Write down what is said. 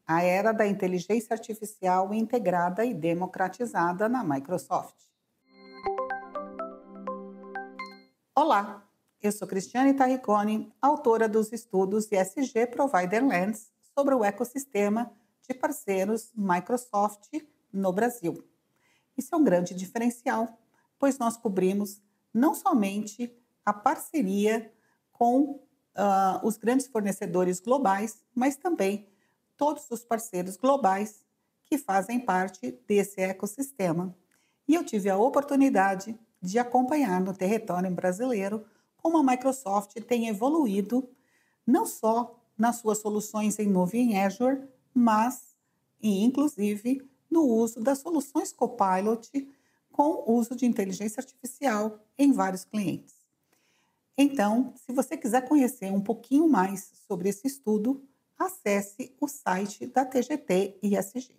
a era da inteligência artificial integrada e democratizada na Microsoft. Olá, eu sou Cristiane Tarricone, autora dos estudos ESG Provider Lens sobre o ecossistema de parceiros Microsoft no Brasil. Isso é um grande diferencial, pois nós cobrimos não somente a parceria com os grandes fornecedores globais, mas também todos os parceiros globais que fazem parte desse ecossistema. E eu tive a oportunidade de acompanhar no território brasileiro como a Microsoft tem evoluído, não só nas suas soluções em nuvem em Azure, mas, e inclusive, no uso das soluções Copilot com uso de inteligência artificial em vários clientes. Então, se você quiser conhecer um pouquinho mais sobre esse estudo, acesse o site da TGT ISG.